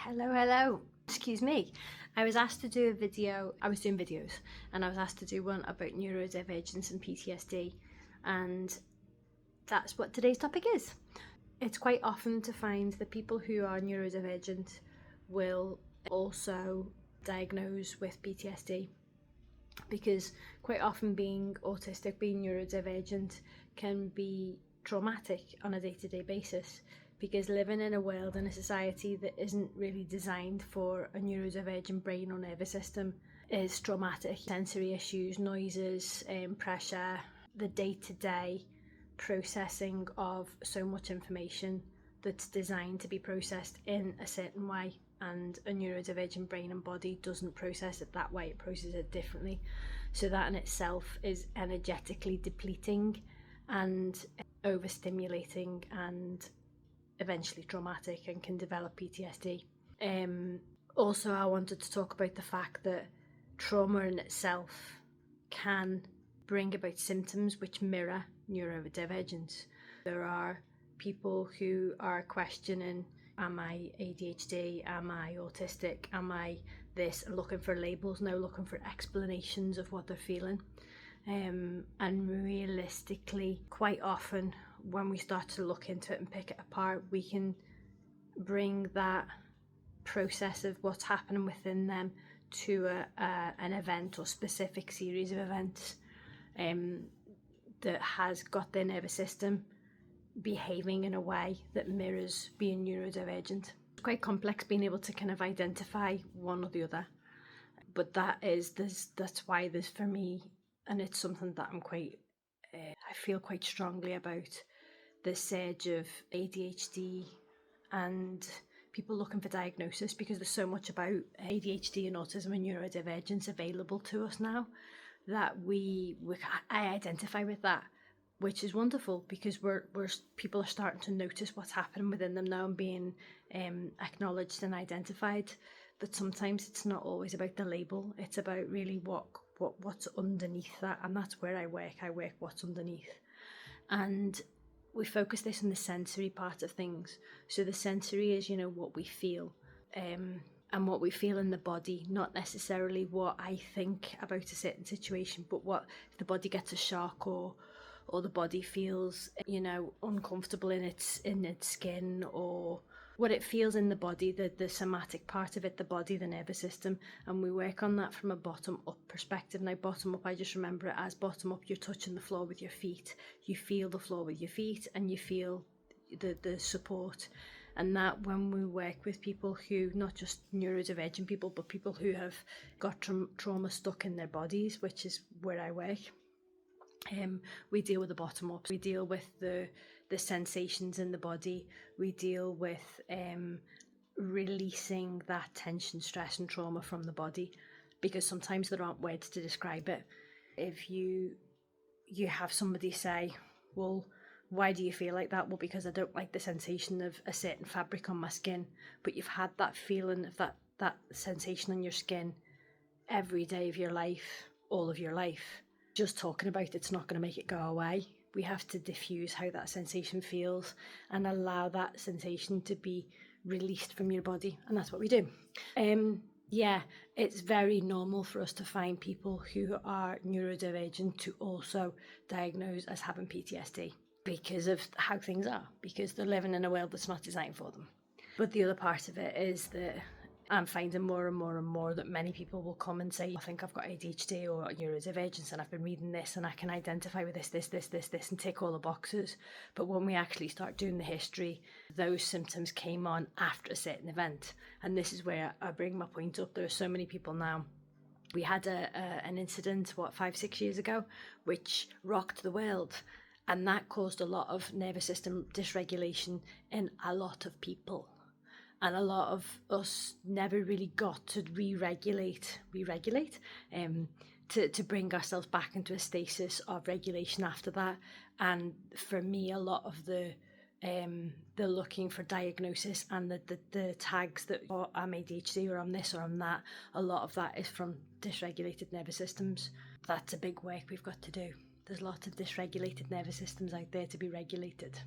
Hello. Excuse me. I was asked to do a video. I was doing videos and I was asked to do one about neurodivergence and PTSD, and that's what today's topic is. It's quite often to find that people who are neurodivergent will also diagnose with PTSD, because quite often being autistic, being neurodivergent can be traumatic on a day-to-day basis, because living in a world and a society that isn't really designed for a neurodivergent brain or nervous system is traumatic. Sensory issues, noises, pressure, the day-to-day processing of so much information that's designed to be processed in a certain way, and a neurodivergent brain and body doesn't process it that way, it processes it differently. So that in itself is energetically depleting and overstimulating and eventually traumatic, and can develop PTSD. Also, I wanted to talk about the fact that trauma in itself can bring about symptoms which mirror neurodivergence. There are people who are questioning, am I ADHD, am I autistic, am I this, and looking for labels now, looking for explanations of what they're feeling. And realistically, quite often when we start to look into it and pick it apart, we can bring that process of what's happening within them to an event or specific series of events that has got their nervous system behaving in a way that mirrors being neurodivergent. It's quite complex being able to kind of identify one or the other, but that's why there's, for me, and it's something that I feel quite strongly about, the surge of ADHD and people looking for diagnosis, because there's so much about ADHD and autism and neurodivergence available to us now that I identify with that, which is wonderful, because people are starting to notice what's happening within them now and being acknowledged and identified. But sometimes it's not always about the label, it's about really what's underneath that, and that's where I work what's underneath. And we focus this on the sensory part of things. So the sensory is, what we feel, and what we feel in the body, not necessarily what I think about a certain situation, but what if the body gets a shock, or the body feels, uncomfortable in its skin, or what it feels in the body, the somatic part of it, the body, the nervous system. And we work on that from a bottom-up perspective. Now, bottom-up, I just remember it as bottom-up, you're touching the floor with your feet. You feel the floor with your feet, and you feel the support. And that when we work with people who, not just neurodivergent people, but people who have got trauma stuck in their bodies, which is where I work, we deal with the bottom up. We deal with the sensations in the body. We deal with releasing that tension, stress and trauma from the body, because sometimes there aren't words to describe it. If you have somebody say, well, why do you feel like that? Well, because I don't like the sensation of a certain fabric on my skin. But you've had that feeling of that sensation on your skin every day of your life, all of your life. Just talking about it's not going to make it go away. We have to diffuse how that sensation feels and allow that sensation to be released from your body, and that's what we do. It's very normal for us to find people who are neurodivergent to also diagnose as having PTSD, because of how things are, because they're living in a world that's not designed for them. But the other part of it is that I'm finding more and more and more that many people will come and say, I think I've got ADHD or neurodivergence, and I've been reading this and I can identify with this, and tick all the boxes. But when we actually start doing the history, those symptoms came on after a certain event. And this is where I bring my point up. There are so many people now. We had an incident, 5-6 years ago, which rocked the world. And that caused a lot of nervous system dysregulation in a lot of people. And a lot of us never really got to re-regulate, to bring ourselves back into a stasis of regulation after that. And for me, a lot of the looking for diagnosis and the tags that, oh, I'm ADHD or I'm this or I'm that, a lot of that is from dysregulated nervous systems. That's a big work we've got to do. There's lots of dysregulated nervous systems out there to be regulated.